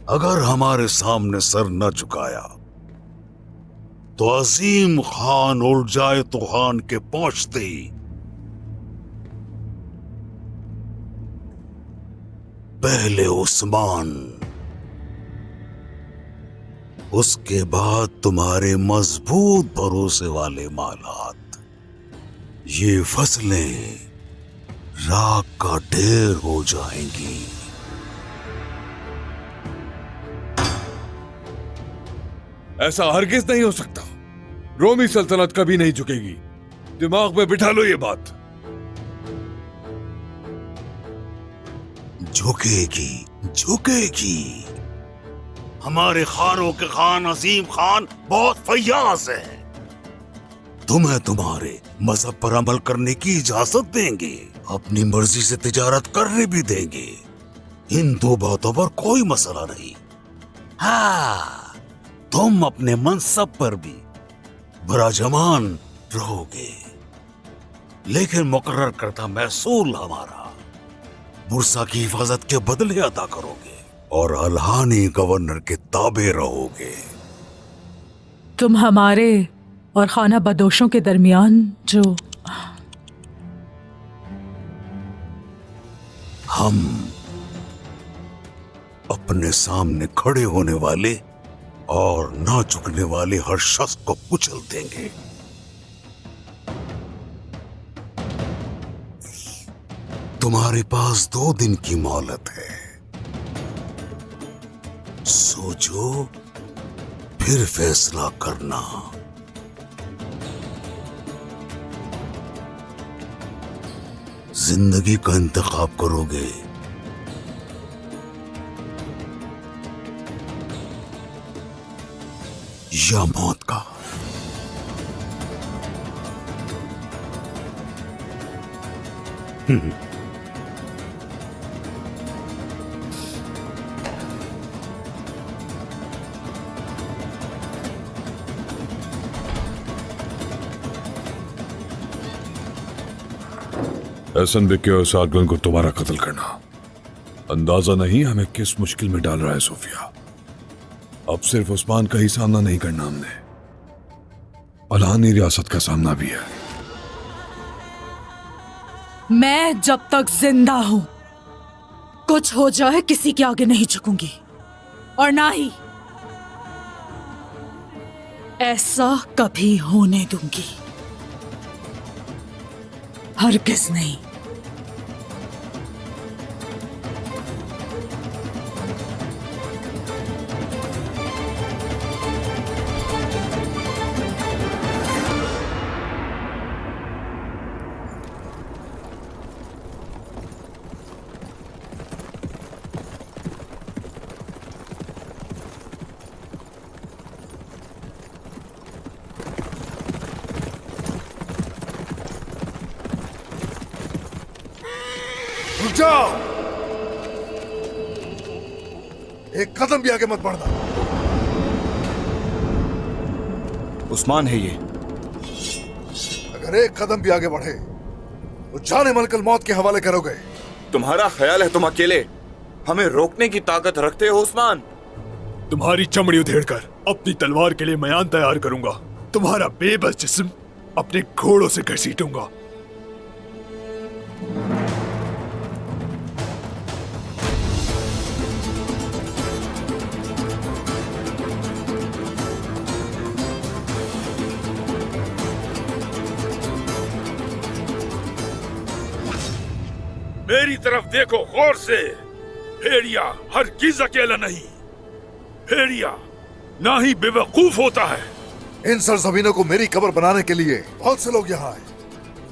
अगर हमारे सामने सर न झुकाया तो अजीम खान उड़ जाए तूफान के पहुंचते ही पहले उस्मान, उसके बाद तुम्हारे मजबूत भरोसे वाले मालात, ये फसलें राख का ढेर हो जाएंगी। ऐसा हरगिज नहीं हो सकता। रोमी सल्तनत कभी नहीं झुकेगी। दिमाग में बिठा लो ये बात। झुकेगी, झुकेगी। हमारे खानों के खान अजीम खान बहुत फैयाज है। तुम्हें तुम्हारे मजहब पर अमल करने की इजाजत देंगे, अपनी मर्जी से तिजारत करने भी देंगे। इन दो बातों पर कोई मसला नहीं। हाँ, तुम अपने मनसब पर भी बराजमान रहोगे, लेकिन मुकर्रर करता महसूल हमारा बुरसा की हिफाजत के बदले अदा करोगे और अलहानी गवर्नर के ताबे रहोगे। तुम हमारे और खाना बदोशों के दरमियान जो हम अपने सामने खड़े होने वाले और ना झुकने वाले हर शख्स को कुचल देंगे। तुम्हारे पास 2 दिन की मोहलत है। सोचो, फिर फैसला करना। जिंदगी का इंतखाब करोगे या मौत का? एहसन बिके और सागन को तुम्हारा कत्ल करना अंदाजा नहीं हमें किस मुश्किल में डाल रहा है सोफिया। अब सिर्फ उस्मान का ही सामना नहीं करना हमने, अलहानी रियासत का सामना भी है। मैं जब तक जिंदा हूं कुछ हो जाए किसी के आगे नहीं झुकूंगी, और ना ही ऐसा कभी होने दूंगी। हरगिज नहीं। जाओ, एक कदम भी आगे मत बढ़ना। उस्मान है ये। अगर एक कदम भी आगे बढ़े तो जाने मलकल मौत के हवाले करोगे। तुम्हारा ख्याल है तुम अकेले हमें रोकने की ताकत रखते हो उस्मान? तुम्हारी चमड़ी उधेड़कर अपनी तलवार के लिए मैदान तैयार करूंगा। तुम्हारा बेबस जिस्म अपने घोड़ों से घसीटूंगा। मेरी तरफ देखो गौर से। भेड़िया हरगिज अकेला नहीं। भेड़िया ना ही बेवकूफ होता है। इन सरजमीनों को मेरी कब्र बनाने के लिए बहुत से लोग यहाँ आए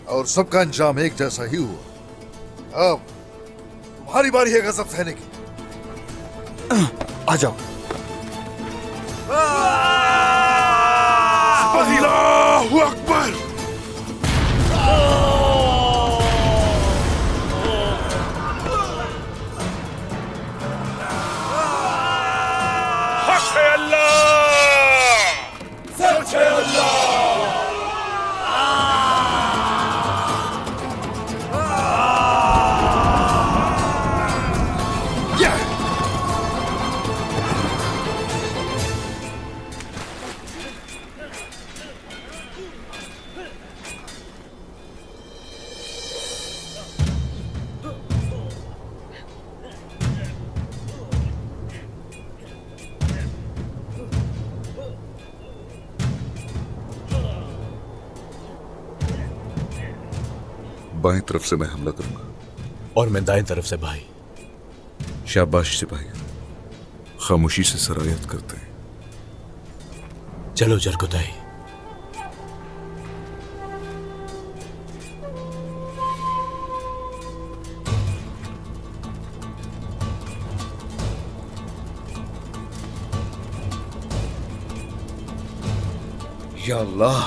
और सबका अंजाम एक जैसा ही हुआ। अब तुम्हारी बारी है गजब सहने की। आ जाओ। अल्लाहु अकबर। हक है अल्लाह, सच है अल्लाह। बाएं तरफ से मैं हमला करूंगा। और मैं दाएं तरफ से भाई। शाबाश सिपाही, खामोशी से सरायत करते हैं। चलो जरकुताई। या अल्लाह,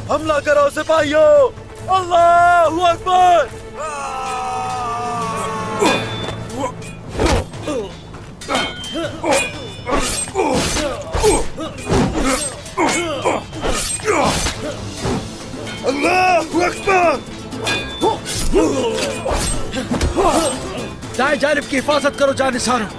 हमला करो सिपाहियों! अल्लाहू अकबर! अल्लाहू अकबर! दाएं जानिब की हिफाजत करो जानिसारों।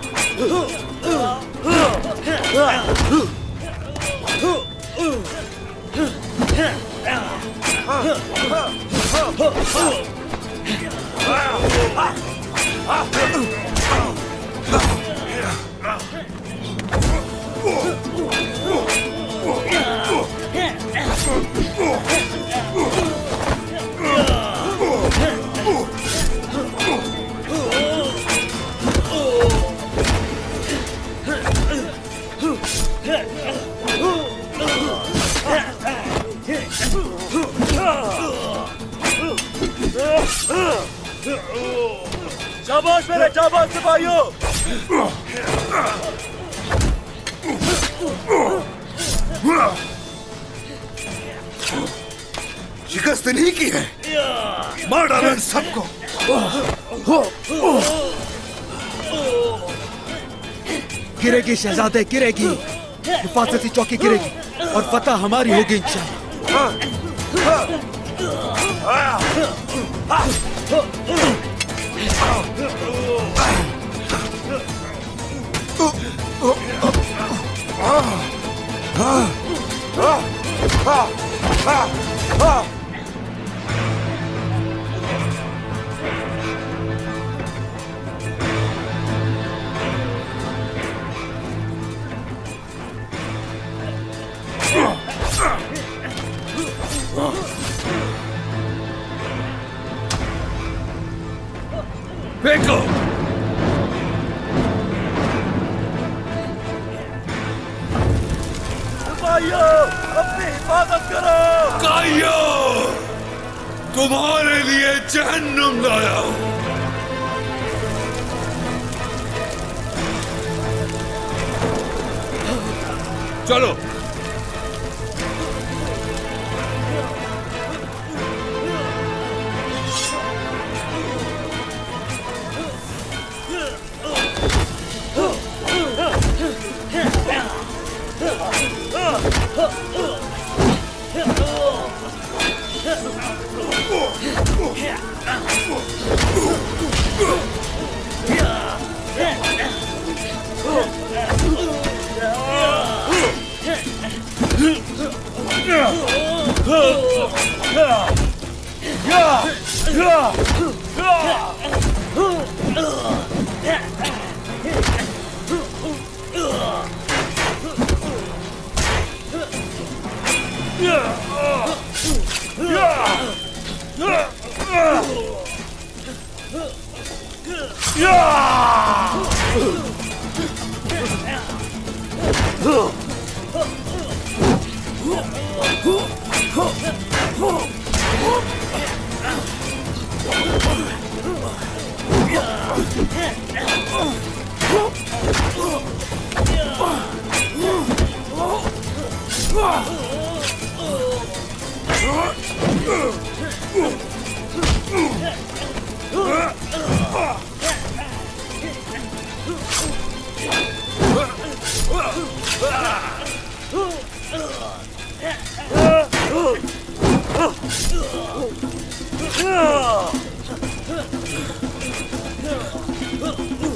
शाबाश मेरे जाबाज सिपाहियों! शिकस्त नहीं की है, मार डालो इन सबको। गिरेगी शहजादे, गिरेगी। हिफाजती चौकी गिरेगी और फतह हमारी होगी इंशाअल्लाह। फेंको। सिपाहियों, अपनी हिफाजत करो! काइयो, तुम्हारे लिए जहन्नुम लाया हूं। चलो।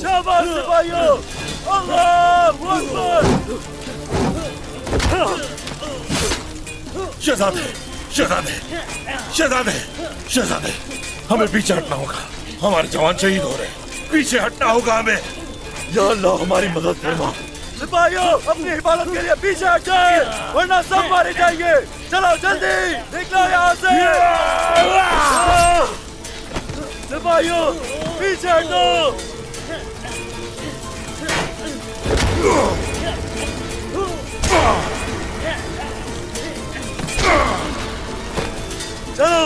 शाबाश सिपाहियों! शहजादे, शहजादे, शहजादे, शहजादे, हमें पीछे हटना होगा। हमारे जवान शहीद हो रहे हैं। पीछे हटना होगा हमें। या अल्लाह हमारी मदद फरमा। सिपाहियों, अपनी हिफाजत के लिए पीछे हट जाए, वरना सब मारे जाएंगे। चलो जल्दी निकलो यहाँ से। सिपाहियों, पीछे हटो। चलो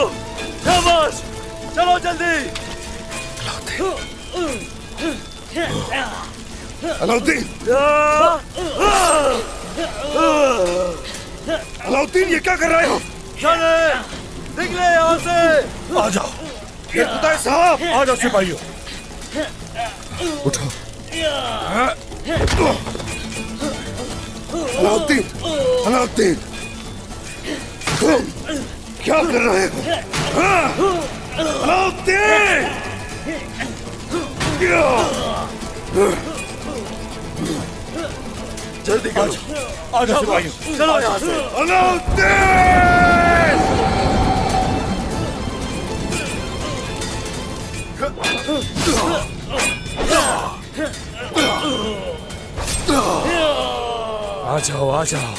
शाबाश, चलो जल्दी। अलाउद्दीन, अलाउद्दीन, ये क्या कर रहे हो? चले निकले यहाँ से। आ जाओ, ये खुदा साहब, आ जाओ सिपाहियों। उठो। अलाउद्दीन, अलाउद्दीन, तुम क्या कर रहे हो? हाँ? अलाउद्दीन! जल्दी करो, आ जाओ सिपाहियों। चलो यहाँ से। अलाउद्दीन! आ जाओ, आ जाओ।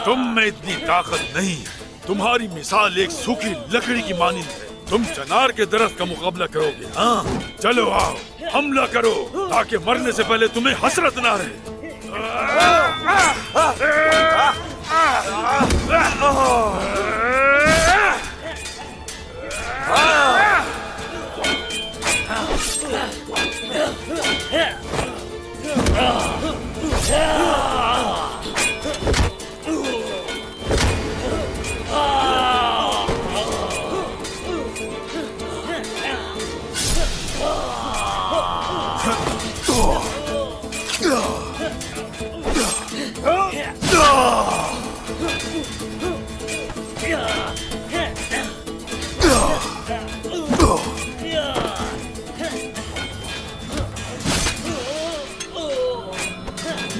तुम में इतनी ताकत नहीं है। तुम्हारी मिसाल एक सूखी लकड़ी की मानिंद है। तुम चनार के दरख्त का मुकाबला करोगे? हाँ, चलो आओ, हमला करो ताकि मरने से पहले तुम्हें हसरत ना रहे।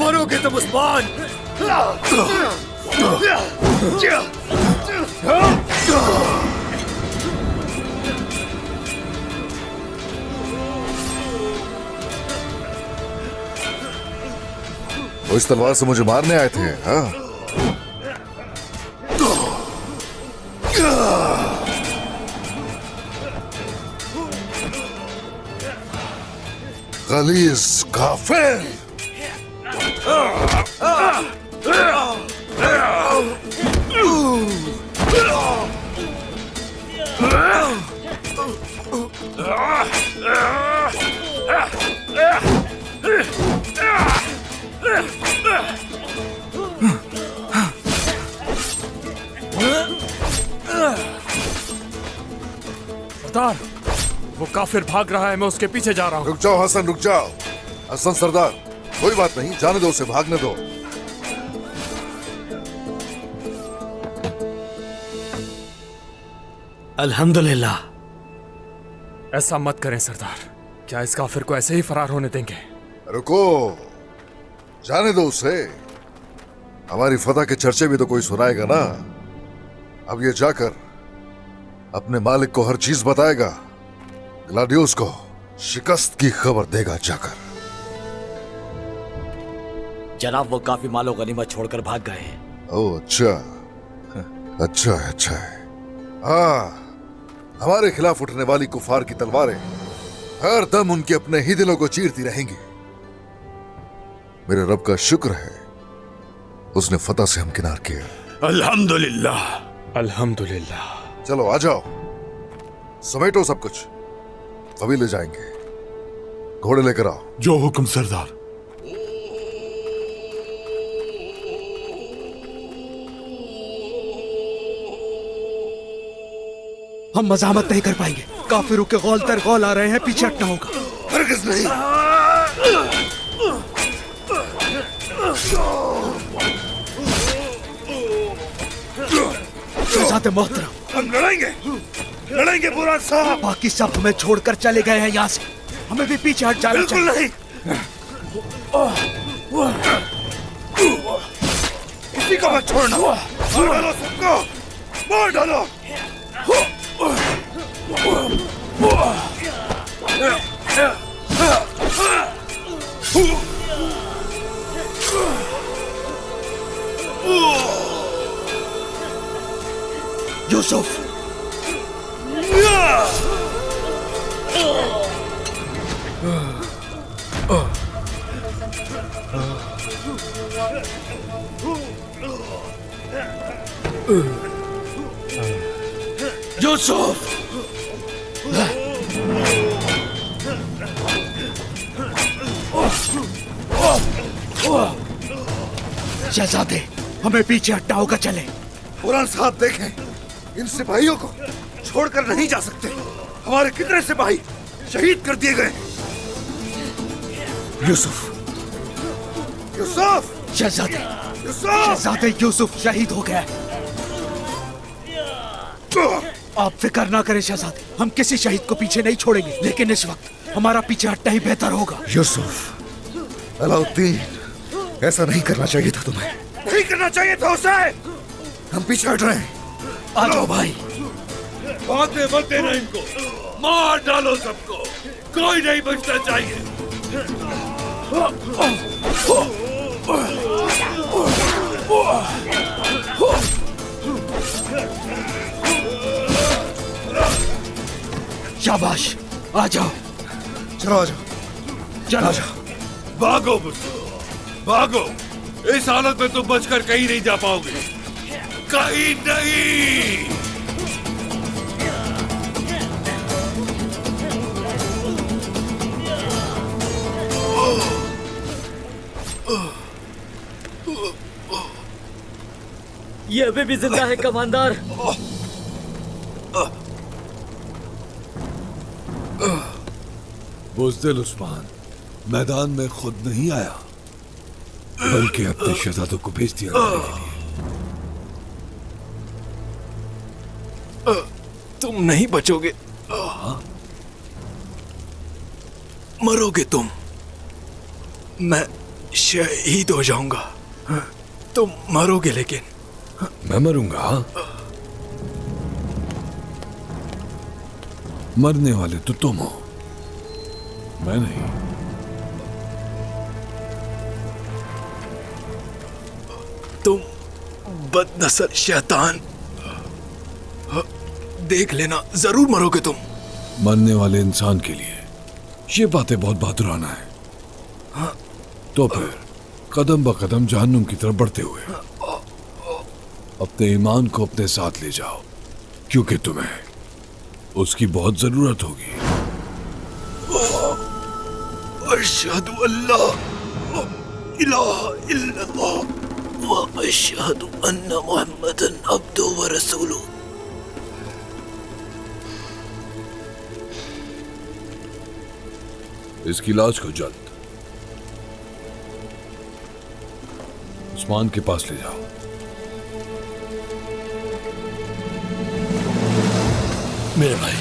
मरोगे तुम उस्मान। वो इस तलवार से मुझे मारने आए थे? हाँ? गलीज काफिर! सरदार, वो काफिर भाग रहा है, मैं उसके पीछे जा रहा हूँ। रुक जाओ हसन, रुक जाओ। हसन सरदार, कोई बात नहीं, जाने दो उसे, भागने दो। अल्हम्दुलिल्लाह। ऐसा मत करें सरदार, क्या इस काफिर को ऐसे ही फरार होने देंगे? रुको, जाने दो उसे। हमारी फतह के चर्चे भी तो कोई सुनाएगा ना। अब ये जाकर अपने मालिक को हर चीज बताएगा। ग्लाडियोस को शिकस्त की खबर देगा जाकर। जनाब, वो काफी मालो गनीमत छोड़कर भाग गए हैं। ओह अच्छा, अच्छा है, अच्छा है। हाँ, हमारे खिलाफ उठने वाली कुफार की तलवारें हर दम उनके अपने ही दिलों को चीरती रहेंगी। मेरे रब का शुक्र है, उसने फतह से हमकिनार किया। अल्हम्दुलिल्लाह, अल्हम्दुलिल्लाह। चलो आ जाओ, समेटो सब कुछ, अभी ले जाएंगे। घोड़े लेकर आओ। जो हुक्म सरदार। हम मजामत नहीं कर पाएंगे। काफिरों के गौल तर गौल आ रहे हैं, पीछे हटना होगा। हरगिज़ नहीं। शहजादे मोहतरम, हम लड़ेंगे, लड़ेंगे बुरान साहब। बाकी सब हमें छोड़कर चले गए हैं यहाँ से, हमें भी पीछे हट जाना बिल्कुल चाहिए। नहीं, किसी को मत छोड़ना। मार डालो सबको, मार डालो। यूसुफ, यूसुफ, शहजादे हमें पीछे हटना होगा, चले। बुरान साहब देखें, इन सिपाहियों को छोड़कर नहीं जा सकते। हमारे कितने सिपाही शहीद कर दिए गए। यूसुफ, यूसुफ, शहजादे, यूसुफ, शहजादे यूसुफ शहीद हो गया। आप फिक्र ना करें शहजादे, हम किसी शहीद को पीछे नहीं छोड़ेंगे, लेकिन इस वक्त हमारा पीछे हटना ही बेहतर होगा। यूसुफ, अलाउद्दीन, ऐसा नहीं करना चाहिए था तुम्हें। नहीं करना चाहिए था उसे। हम पीछे हट रहे हैं। आ जाओ भाई। बाद में मत देना इनको, मार डालो सबको, कोई नहीं बचना चाहिए। शाबाश, आ जाओ, चलो आ जाओ, चलो। आ जाओ। भागो मुझसे, भागो। इस हालत में तुम बचकर कहीं नहीं जा पाओगे, कहीं नहीं। ये अभी भी जिंदा है कमांडर। बुज़दिल उस्मान मैदान में खुद नहीं आया, बल्कि अपने शहजादों को भेज दिया लड़ने के लिए। तुम नहीं बचोगे, मरोगे तुम। मैं शहीद हो जाऊंगा, तुम मरोगे। लेकिन मैं मरूंगा? मरने वाले तो तुम हो, मैं नहीं। तुम बदनस्ल शैतान, देख लेना, जरूर मरोगे तुम। मरने वाले इंसान के लिए ये बातें बहुत बहादुराना है। तो फिर कदम ब कदम जहन्नुम की तरफ बढ़ते हुए अपने ईमान को अपने साथ ले जाओ, क्योंकि तुम्हें उसकी बहुत जरूरत होगी। अशहदु अल्ला इलाहा इल्लल्लाह व अशहदु अन्ना मुहम्मदन अब्दुहु व रसूलुहु। इसकी लाश को जल्द उस्मान के पास ले जाओ। मेरे भाई,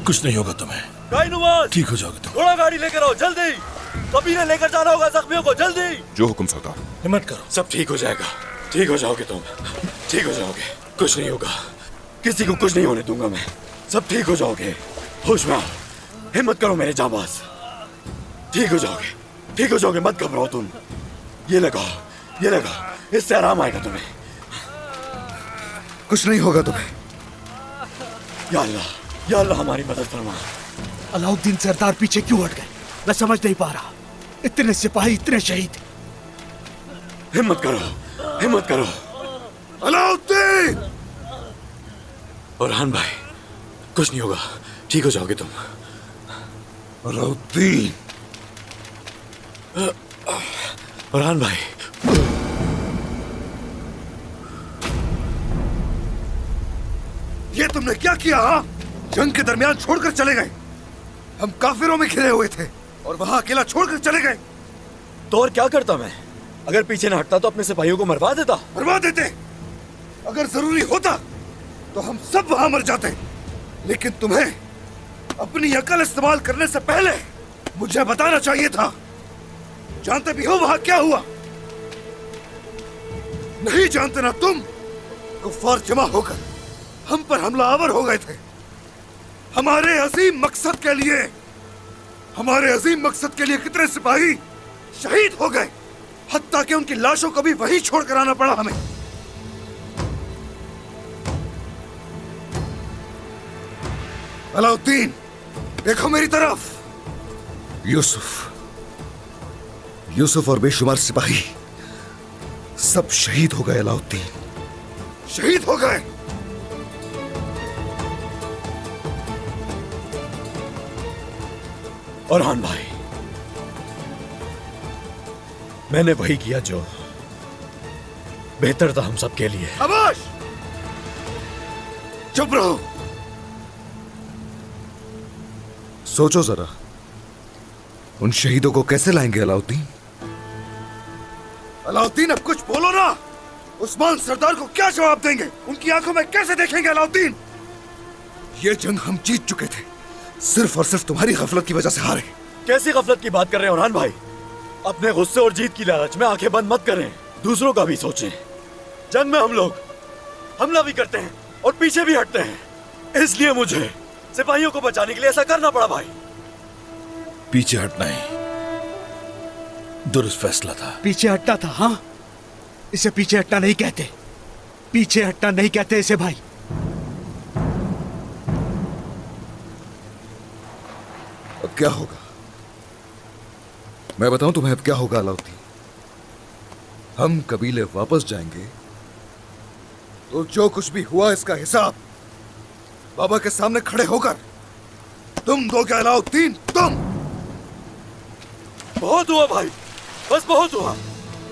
कुछ नहीं होगा तुम्हें, गायनुवाज, ठीक हो जाओगे तुम। घोड़ा गाड़ी लेकर आओ जल्दी। कबीले लेकर जाना होगा जख्मियों को, जल्दी। जो हुक्म सरदार। हिम्मत करो, सब ठीक हो जाएगा। ठीक हो जाओगे तुम, ठीक हो जाओगे, कुछ नहीं होगा, किसी को कुछ नहीं होने दूंगा मैं। सब ठीक हो जाओगे, होश में आओ, हिम्मत करो मेरे जाबाज। ठीक हो जाओगे, ठीक हो जाओगे, मत घबराओ तुम। ये लगाओ, ये लगाओ, इससे आराम आएगा तुम्हें। कुछ नहीं होगा तुम्हें। या अल्लाह, या अल्लाह हमारी मदद फरमा। अलाउद्दीन सरदार पीछे क्यों हट गए, मैं समझ नहीं पा रहा। इतने सिपाही, इतने शहीद। हिम्मत करो, हिम्मत करो। अलाउद्दीन! बुरहान भाई, कुछ नहीं होगा, ठीक हो जाओगे तुम। अलाउद्दीन! बुरहान भाई, ये तुमने क्या किया? हा? जंग के दरमियान छोड़कर चले गए। हम काफिरों में घिरे हुए थे और वहां अकेला छोड़कर चले गए। तो और क्या करता मैं? अगर पीछे न हटता तो अपने सिपाहियों को मरवा देता। मरवा देते। अगर जरूरी होता तो हम सब वहां मर जाते, लेकिन तुम्हें अपनी अकल इस्तेमाल करने से पहले मुझे बताना चाहिए था। जानते भी हो वहां क्या हुआ? नहीं जानते ना तुम? कुफ्फार जमा होकर हम पर हमलावर हो गए थे। हमारे अजीम मकसद के लिए, हमारे अजीम मकसद के लिए कितने सिपाही शहीद हो गए, हत्ता कि उनकी लाशों को भी वहीं छोड़कर आना पड़ा हमें। अलाउद्दीन, देखो मेरी तरफ। यूसुफ और बेशुमार सिपाही सब शहीद हो गए। अलाउद्दीन, शहीद हो गए। orhan भाई, मैंने वही किया जो बेहतर था हम सबके लिए। खामोश! चुप रहो। सोचो जरा, उन शहीदों को कैसे लाएंगे अलाउद्दीन? अलाउद्दीन, अब कुछ बोलो ना। उस्मान सरदार को क्या जवाब देंगे? उनकी आंखों में कैसे देखेंगे अलाउद्दीन? ये जंग हम जीत चुके थे, सिर्फ और सिर्फ तुम्हारी गफलत की वजह से हारे। कैसी गफलत की बात कर रहे हैं orhan भाई? अपने गुस्से और जीत की लालच में आंखें बंद मत करें, दूसरों का भी सोचें। जंग में हम लोग हमला भी करते हैं और पीछे भी हटते हैं, इसलिए मुझे सिपाहियों को बचाने के लिए ऐसा करना पड़ा भाई। पीछे हटना ही दुरुस्त फैसला था। पीछे हटना था? हाँ, इसे पीछे हटना नहीं कहते, पीछे हटना नहीं कहते इसे भाई। अब क्या होगा? मैं बताऊं तुम्हें अब क्या होगा अलाउद्दीन? हम कबीले वापस जाएंगे तो जो कुछ भी हुआ इसका हिसाब बाबा के सामने खड़े होकर तुम दोगे अलाउद्दीन, तुम। बहुत हुआ भाई, बस बहुत हुआ।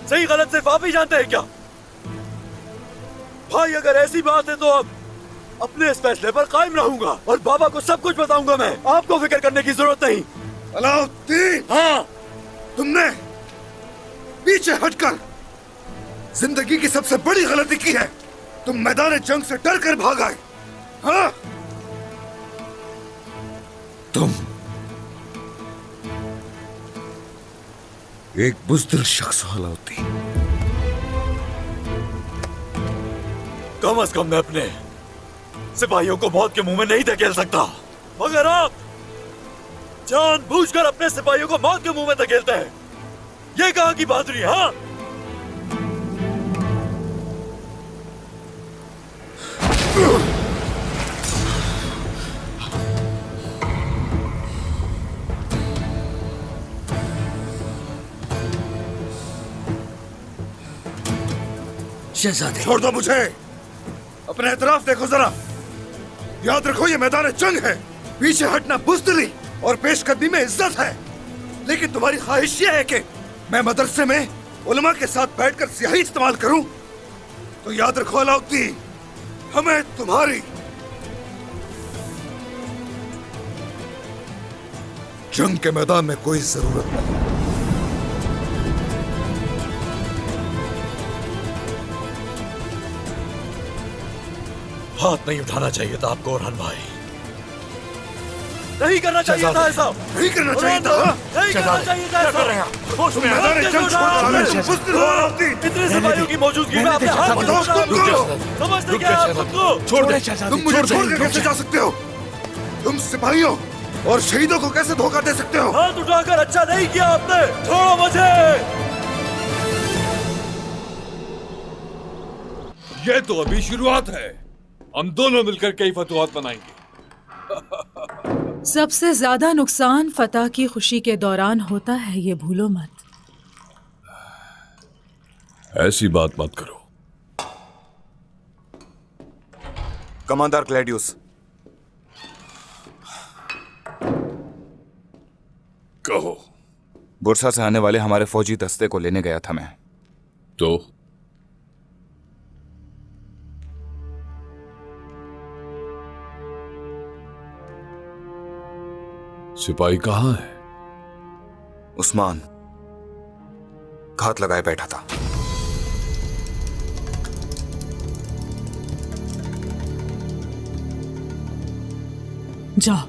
सही गलत सिर्फ आप ही जानते हैं क्या? भाई अगर ऐसी बात है तो अब अपने इस फैसले पर कायम रहूंगा और बाबा को सब कुछ बताऊंगा मैं। आपको फिक्र करने की जरूरत नहीं। अलाउद्दीन, हाँ, तुमने पीछे हटकर जिंदगी की सबसे बड़ी गलती की है। तुम मैदान जंग से डर कर भाग आए। हाँ, तुम एक बुज़दिल शख्स हो अलाउद्दीन। कम से कम मैं अपने सिपाहियों को मौत के मुंह में नहीं धकेल सकता, मगर आप जानबूझकर अपने सिपाहियों को मौत के मुंह में धकेलते हैं। ये कहां की बहादुरी है? हाँ, शहजादे, छोड़ दो मुझे। अपने एतराफ देखो जरा। याद रखो ये मैदान जंग है। पीछे हटना बुज़दिली और पेशकदमी में इज्जत है, लेकिन तुम्हारी ख्वाहिश ये है कि मैं मदरसे में उलमा के साथ बैठकर स्याही इस्तेमाल करूं। तो याद रखो अलाउद्दीन, हमें तुम्हारी जंग के मैदान में कोई जरूरत नहीं। हाथ नहीं उठाना चाहिए था आपको orhan भाई, नहीं करना चाहिए था ऐसा, नहीं करना चाहिए था। नहीं करना चाहिए था ऐसा। तुम मैदान जंग छोड़कर आए, तुम बुज़दिल हो अलाउद्दीन। इतने सिपाहियों की मौजूदगी में आपने हाथ बताओ, तुम करो। समझते क्या आप खुद को? छोड़ दे शहजादे, तुम मुझे छोड़कर कैसे जा सकते हो? तुम सिपाहियों और शहीदों को कैसे धोखा दे सकते हो? हाथ उठाकर अच्छा नहीं किया आपने, छोड़ो मुझे। ये तो अभी शुरुआत है, हम दोनों मिलकर कई फतवात बनाएंगे। सबसे ज्यादा नुकसान फतह की खुशी के दौरान होता है, ये भूलो मत। ऐसी बात मत करो। कमांडर ग्लैडियस, कहो। बुरसा से आने वाले हमारे फौजी दस्ते को लेने गया था मैं। तो सिपाही कहाँ है? उस्मान घात लगाए बैठा था। जाओ।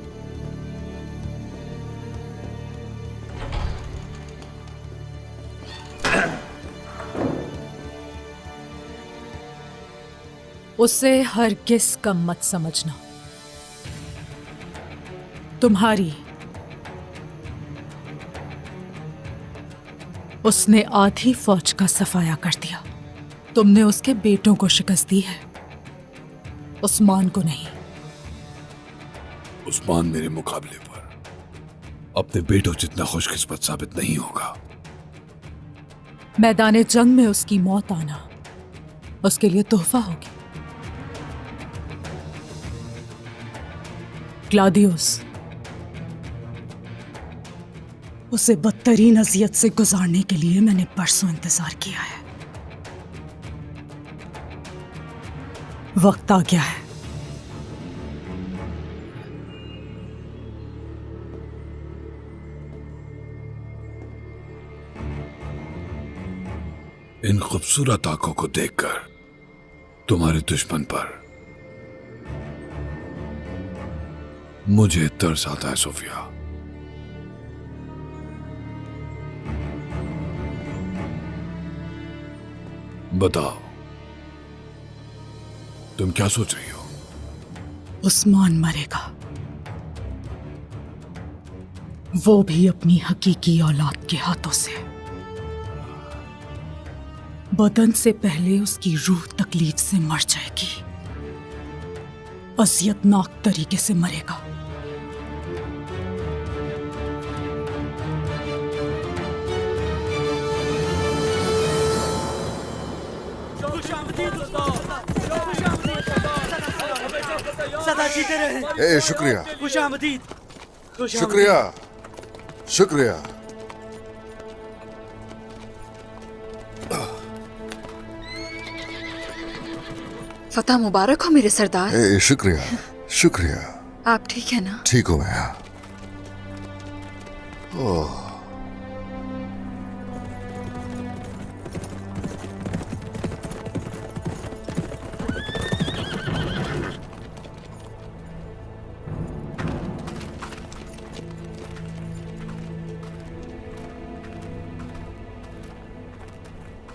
उसे हरगिज़ कम मत समझना। तुम्हारी उसने आधी फौज का सफाया कर दिया। तुमने उसके बेटों को शिकस्त दी है, उस्मान को नहीं। उस्मान मेरे मुकाबले पर अपने बेटों जितना खुशकिस्मत साबित नहीं होगा। मैदान जंग में उसकी मौत आना उसके लिए तोहफा होगी। ग्लादियोस, उसे बदतरीन अजियत से गुजारने के लिए मैंने परसों इंतजार किया है। वक्त आ गया है। इन खूबसूरत आंखों को देखकर तुम्हारे दुश्मन पर मुझे तरस आता है सोफिया। बताओ, तुम क्या सोच रही हो? उस्मान मरेगा, वो भी अपनी हकीकी औलाद के हाथों से। बदन से पहले उसकी रूह तकलीफ से मर जाएगी, अजियतनाक तरीके से मरेगा। सदा जीते रहे। ए शुक्रिया, खुशामदीद। शुक्रिया, शुक्रिया। फतह मुबारक हो मेरे सरदार। ए शुक्रिया, शुक्रिया। आप ठीक है ना? ठीक हूं मैं। ओह,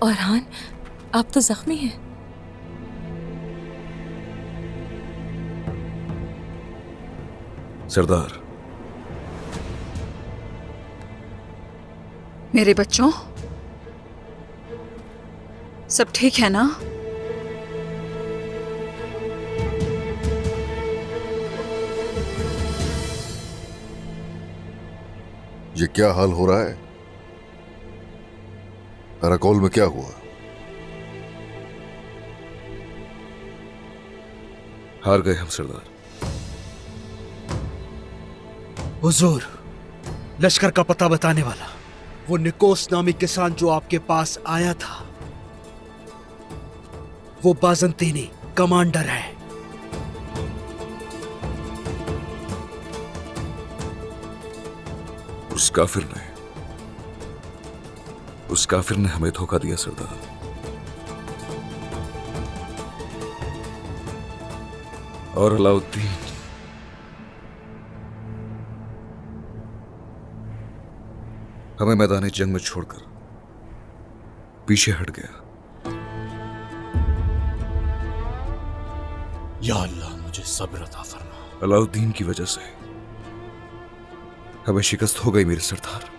औरहान, आप तो जख्मी हैं। सरदार, मेरे बच्चों, सब ठीक है ना? ये क्या हाल हो रहा है? अराकोल में क्या हुआ? हार गए हम सरदार। हुजूर, लश्कर का पता बताने वाला वो निकोस नामी किसान जो आपके पास आया था, वो बाजंतीनी कमांडर है। उस काफिर ने हमें धोखा दिया सरदार। और अलाउद्दीन हमें मैदानी जंग में छोड़कर पीछे हट गया। या अल्लाह, मुझे सब्र अता फरमा। अलाउद्दीन की वजह से हमें शिकस्त हो गई मेरे सरदार।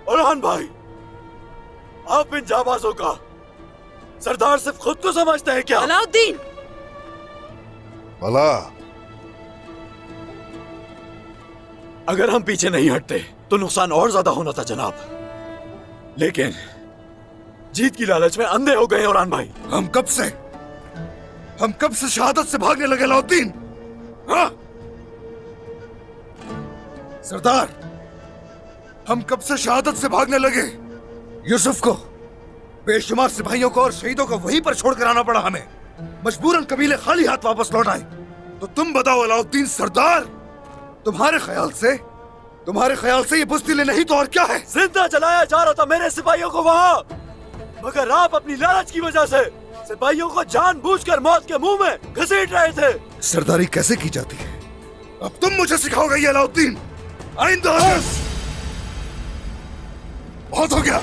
बुरहान भाई, आप इन जाबाजों का सरदार सिर्फ खुद को समझते हैं क्या? अलाउद्दीन! भला अगर हम पीछे नहीं हटते तो नुकसान और ज्यादा होना था जनाब, लेकिन जीत की लालच में अंधे हो गए बुरहान भाई। हम कब से शहादत से भागने लगे अलाउद्दीन? हाँ? सरदार, हम कब से शहादत से भागने लगे? यूसुफ को, बेशुमार सिपाहियों को और शहीदों को वहीं पर छोड़कर आना पड़ा हमें। मजबूरन कबीले खाली हाथ वापस लौट आए। तो तुम बताओ अलाउद्दीन सरदार, तुम्हारे ख्याल से ये बुज़दिली नहीं तो और क्या है? जिंदा जलाया जा रहा था मेरे सिपाहियों को वहां, मगर आप अपनी लालच की वजह से सिपाहियों को जानबूझकर मौत के मुंह में घसीट रहे थे। सरदारी कैसे की जाती है? अब तुम मुझे सिखाओगे ये अलाउद्दीन? आइंदा बहुत हो गया।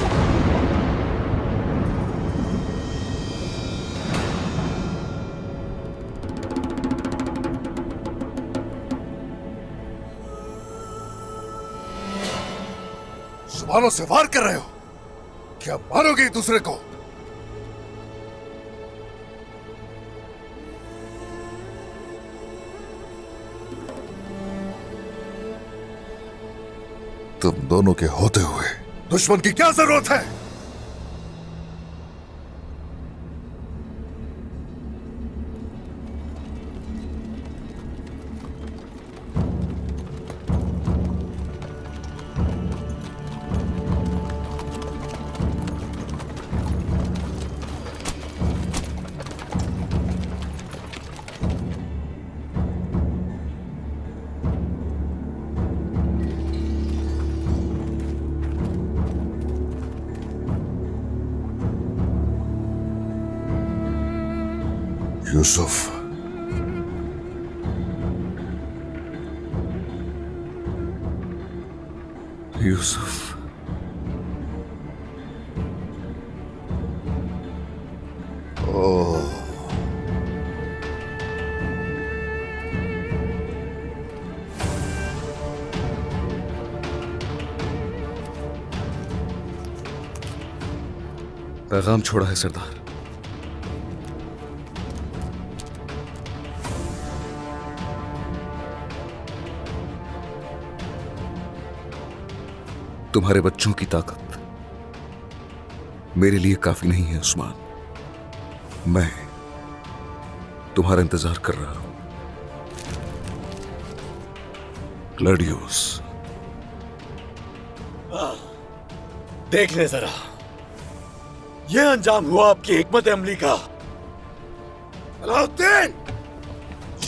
जुबानों से वार कर रहे हो, क्या मारोगे एक दूसरे को? तुम दोनों के होते हुए दुश्मन की क्या जरूरत है? यूसुफ, यूसुफ, ओह, पैगाम छोड़ा है सरदार। तुम्हारे बच्चों की ताकत मेरे लिए काफी नहीं है उस्मान। मैं तुम्हारा इंतजार कर रहा हूं। ग्लैडियोस, देख ले जरा, यह अंजाम हुआ आपकी हिकमत अमली का। अलाउद्दीन,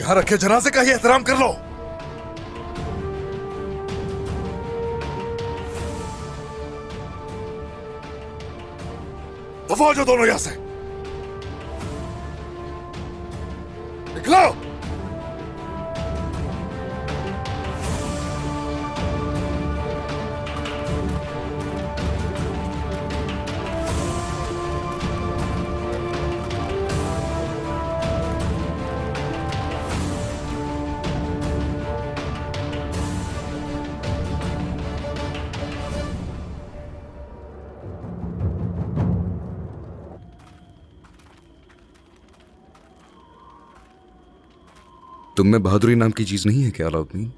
यहां रखे जनाजे का ही एहतराम कर लो। दफा हो जाओ दोनों यहां से, निकलो। तुम में बहादुरी नाम की चीज नहीं है क्या अलाउद्दीन?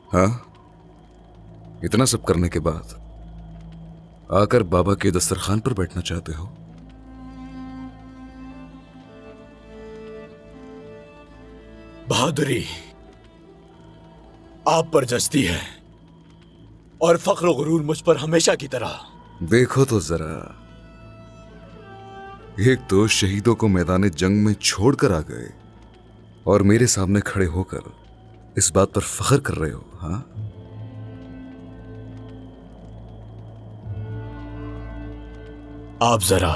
हाँ, इतना सब करने के बाद आकर बाबा के दस्तरखान पर बैठना चाहते हो? बहादुरी आप पर जचती है और फख्र गुरूर मुझ पर हमेशा की तरह। देखो तो जरा, एक तो शहीदों को मैदान जंग में छोड़कर आ गए और मेरे सामने खड़े होकर इस बात पर फख्र कर रहे हो। हाँ, आप जरा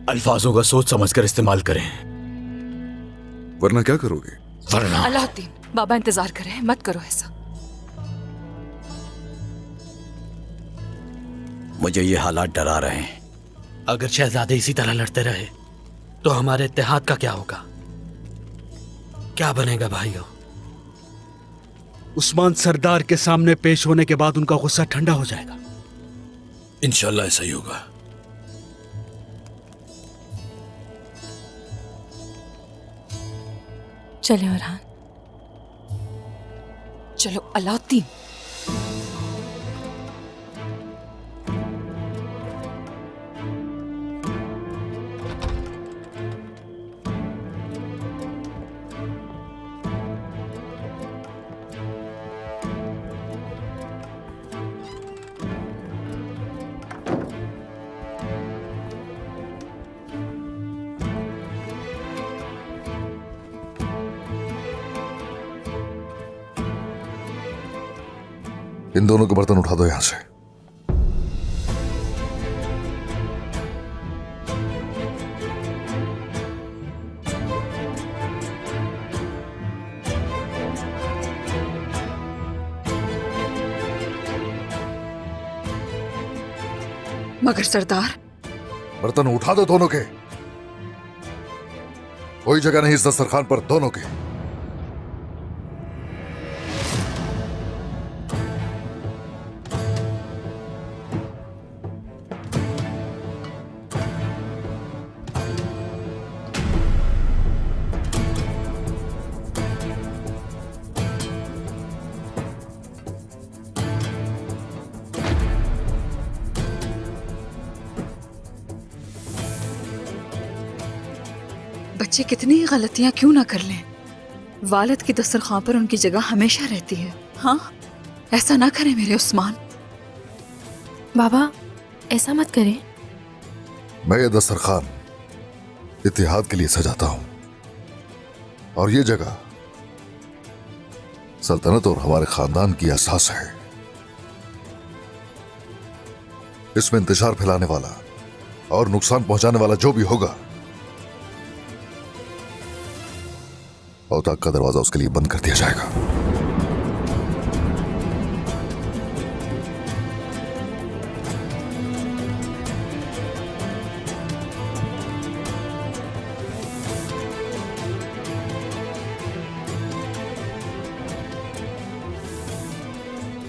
अल्फाजों का सोच समझकर इस्तेमाल करें, वरना क्या करोगे? वरना अलाउद्दीन, बाबा इंतजार कर रहे हैं, मत करो ऐसा। मुझे ये हालात डरा रहे हैं। अगर शहजादे इसी तरह लड़ते रहे तो हमारे इत्तेहाद का क्या होगा? क्या बनेगा भाइयों? उस्मान सरदार के सामने पेश होने के बाद उनका गुस्सा ठंडा हो जाएगा। इंशाल्लाह ऐसा ही होगा। चले औरहान, चलो अलाउद्दीन। इन दोनों के बर्तन उठा दो यहां से। मगर सरदार, बर्तन उठा दो दोनों के। कोई जगह नहीं इस दस्तरखान पर दोनों के। बच्चे कितनी गलतियां क्यों ना कर लें, वालिद की दस्तरखान पर उनकी जगह हमेशा रहती है। हाँ, ऐसा ना करें मेरे उस्मान। बाबा, ऐसा मत करें। मैं ये दस्तरखान इत्तेहाद के लिए सजाता हूं, और ये जगह सल्तनत और हमारे खानदान की एहसास है। इसमें इंतजार फैलाने वाला और नुकसान पहुंचाने वाला जो भी होगा, औताक का दरवाजा उसके लिए बंद कर दिया जाएगा।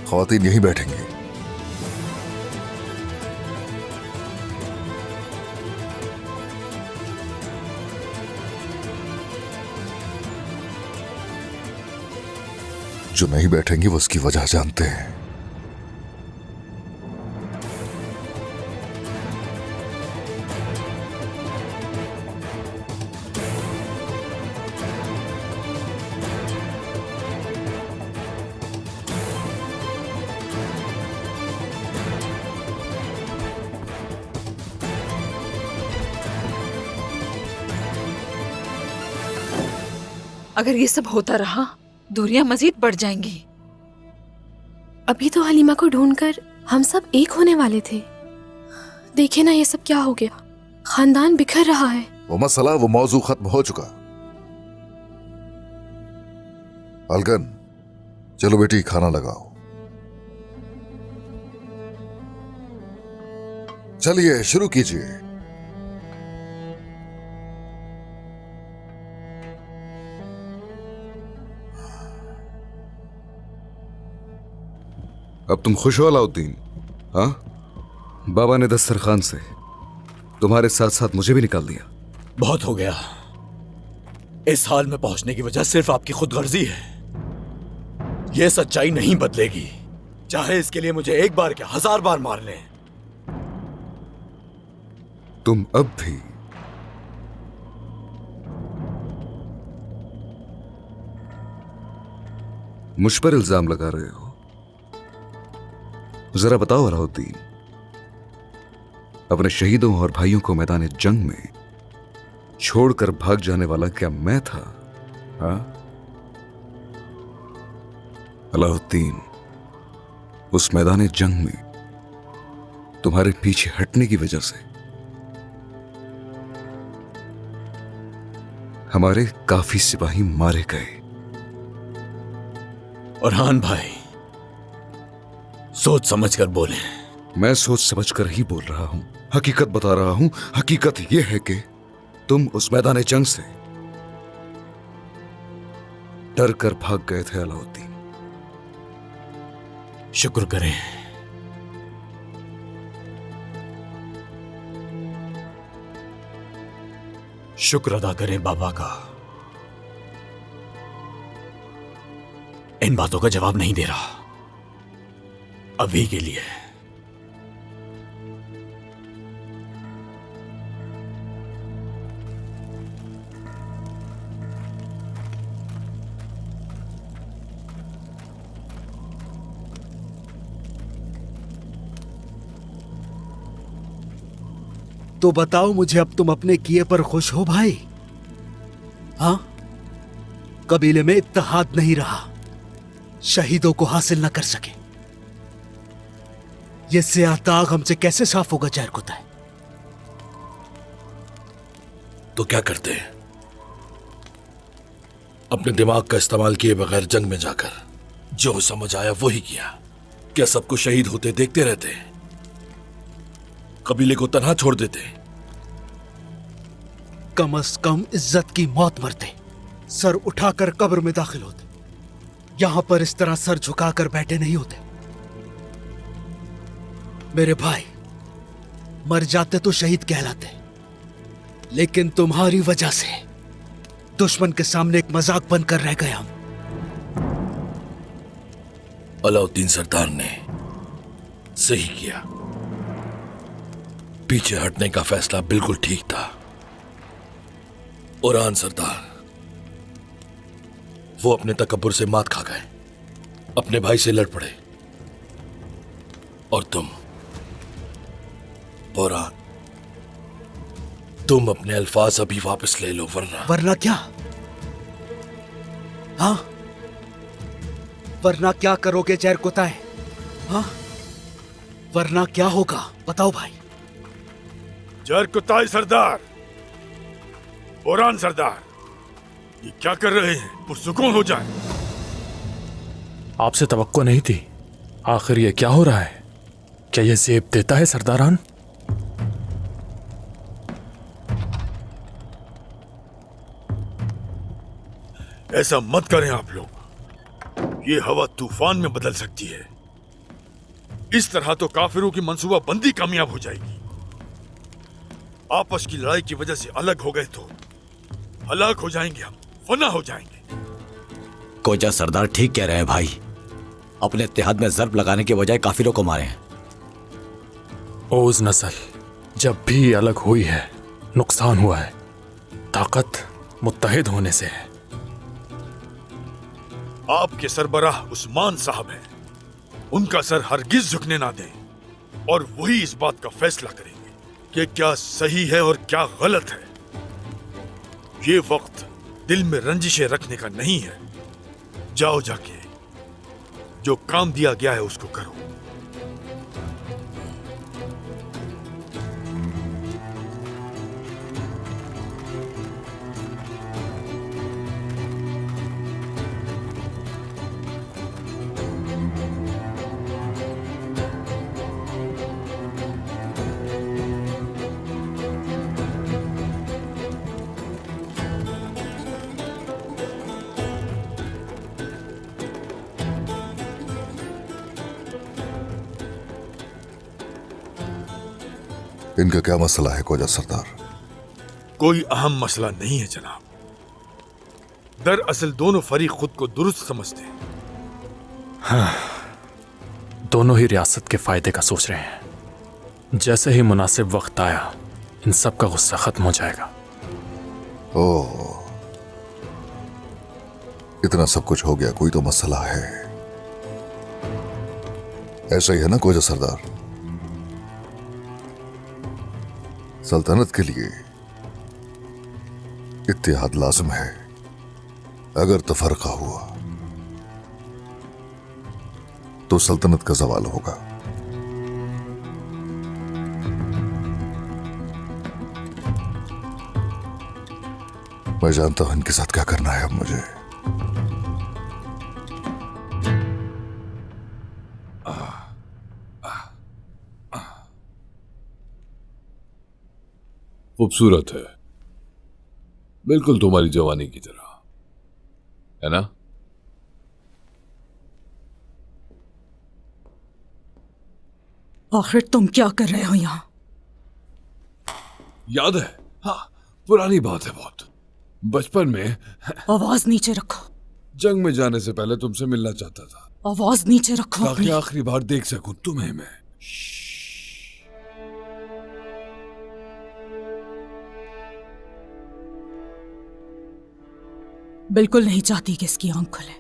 ख्वातीन यहीं बैठेंगे। जो नहीं बैठेंगे वो उसकी वजह जानते हैं। अगर ये सब होता रहा, दूरियां मजीद बढ़ जाएंगी। अभी तो हलीमा को ढूंढकर हम सब एक होने वाले थे। देखिए ना ये सब क्या हो गया, खानदान बिखर रहा है। वो मसला, वो मौजू खत्म हो चुका। अलगन, चलो बेटी खाना लगाओ। चलिए शुरू कीजिए। अब तुम खुश हो अलाउद्दीन? हाँ, बाबा ने दस्तरखान से तुम्हारे साथ साथ मुझे भी निकाल दिया। बहुत हो गया। इस हाल में पहुंचने की वजह सिर्फ आपकी खुदगर्जी है। यह सच्चाई नहीं बदलेगी, चाहे इसके लिए मुझे एक बार क्या 1000 बार मार लें। तुम अब भी मुझ पर इल्जाम लगा रहे हो। जरा बताओ अलाउद्दीन, अपने शहीदों और भाइयों को मैदान जंग में छोड़कर भाग जाने वाला क्या मैं था? हाँ अलाउद्दीन, उस मैदान जंग में तुम्हारे पीछे हटने की वजह से हमारे काफी सिपाही मारे गए। ओरहान भाई, सोच समझकर बोले। मैं सोच समझकर ही बोल रहा हूं, हकीकत बता रहा हूं। हकीकत यह है कि तुम उस मैदान जंग से डर कर भाग गए थे अलाउद्दीन। शुक्र करें, शुक्र अदा करें बाबा का। इन बातों का जवाब नहीं दे रहा अभी के लिए। तो बताओ मुझे, अब तुम अपने किए पर खुश हो भाई? हाँ, कबीले में इत्तेहाद नहीं रहा, शहीदों को हासिल न कर सके। ये स्याह दाग हमसे कैसे साफ होगा जहर कुताई? तो क्या करते हैं? अपने दिमाग का इस्तेमाल किए बगैर जंग में जाकर जो समझ आया वो ही किया। क्या सबको शहीद होते देखते रहते हैं? कबीले को तनहा छोड़ देते। कम से कम इज्जत की मौत मरते, सर उठाकर कब्र में दाखिल होते। यहां पर इस तरह सर झुकाकर बैठे नहीं होते। मेरे भाई मर जाते तो शहीद कहलाते, लेकिन तुम्हारी वजह से दुश्मन के सामने एक मजाक बनकर रह गए हम। अलाउद्दीन सरदार ने सही किया, पीछे हटने का फैसला बिल्कुल ठीक था। ओरान सरदार वो अपने तकब्बुर से मात खा गए, अपने भाई से लड़ पड़े। और तुम ओरान, तुम अपने अल्फाज अभी वापस ले लो, वरना क्या? हाँ, वरना क्या करोगे जहर कुताए? हाँ, वरना क्या होगा बताओ भाई। जहर कुताए सरदार, ओरान सरदार, ये क्या कर रहे हैं? पुरसुकून हो जाए। आपसे तवक्को नहीं थी। आखिर ये क्या हो रहा है? क्या ये ज़ेब देता है सरदारान? ऐसा मत करें आप लोग, ये हवा तूफान में बदल सकती है। इस तरह तो काफिरों की मंसूबा बंदी कामयाब हो जाएगी। आपस की लड़ाई की वजह से अलग हो गए तो हलाक हो जाएंगे, हम फना हो जाएंगे। कोचा सरदार ठीक कह रहे हैं भाई। अपने इत्तेहाद में ज़र्ब लगाने के बजाय काफिरों को मारे हैं। ओज़ नस्ल जब भी अलग हुई है नुकसान हुआ है। ताकत मुत्तहिद होने से है। आपके सरबराह उस्मान साहब हैं, उनका सर हरगिज झुकने ना दें और वही इस बात का फैसला करेंगे कि क्या सही है और क्या गलत है। ये वक्त दिल में रंजिशें रखने का नहीं है। जाओ, जाके जो काम दिया गया है उसको करो। इनका क्या मसला है कोजा सरदार? कोई अहम मसला नहीं है जनाब। दरअसल दोनों फरीक खुद को दुरुस्त समझते हैं। हाँ, दोनों ही रियासत के फायदे का सोच रहे हैं। जैसे ही मुनासिब वक्त आया इन सब का गुस्सा खत्म हो जाएगा। ओह, इतना सब कुछ हो गया, कोई तो मसला है। ऐसा ही है ना कोजा सरदार? सल्तनत के लिए इत्तेहाद लाजिम है। अगर तफरका हुआ तो सल्तनत का जवाल होगा। मैं जानता हूं इनके साथ क्या करना है अब मुझे। खूबसूरत है, बिल्कुल तुम्हारी जवानी की तरह, है ना? आखिर तुम क्या कर रहे हो यहाँ? याद है? हाँ, पुरानी बात है बहुत। बचपन में आवाज नीचे रखो। जंग में जाने से पहले तुमसे मिलना चाहता था। आवाज नीचे रखो ताकि आखिरी बार देख सकूं तुम्हें मैं। बिल्कुल नहीं चाहती कि इसकी आंख खुले।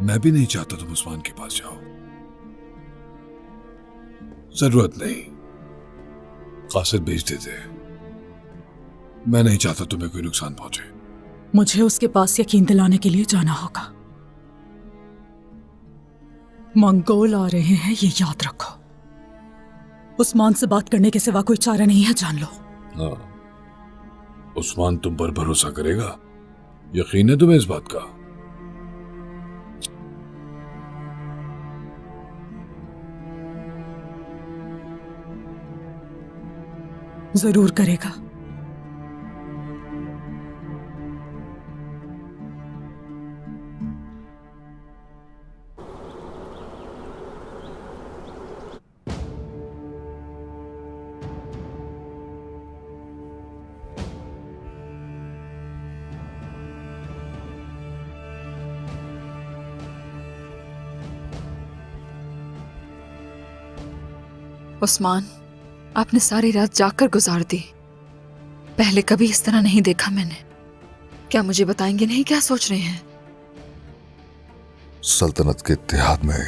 मैं भी नहीं चाहता तुम उस्मान के पास जाओ। जरूरत नहीं, कासिद भेज देते। मैं नहीं चाहता तुम्हें कोई नुकसान पहुंचे। मुझे उसके पास यकीन दिलाने के लिए जाना होगा। मंगोल आ रहे हैं, ये याद रखो। उस्मान से बात करने के सिवा कोई चारा नहीं है, जान लो। हाँ, उस्मान तुम पर भरोसा करेगा? यकीन है तुम्हें इस बात का? जरूर करेगा। उस्मान, आपने सारी रात जागकर गुजार दी। पहले कभी इस तरह नहीं देखा मैंने। क्या मुझे बताएंगे नहीं क्या सोच रहे हैं? सल्तनत के इत्तेहाद में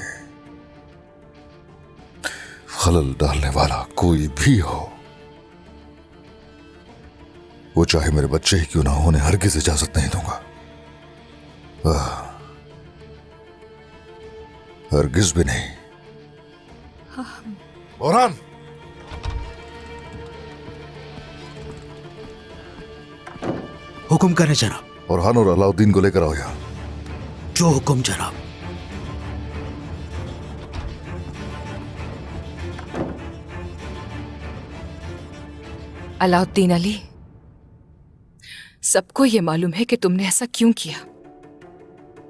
खलल डालने वाला कोई भी हो, वो चाहे मेरे बच्चे ही क्यों ना हो, उन्हें हरगिज इजाजत नहीं दूंगा। हरगिज भी नहीं। बोरान, हुक्म करें जनाब। और हान और अलाउद्दीन को लेकर आओ यहां। जो हुक्म जनाब। अलाउद्दीन अली, सबको ये मालूम है कि तुमने ऐसा क्यों किया।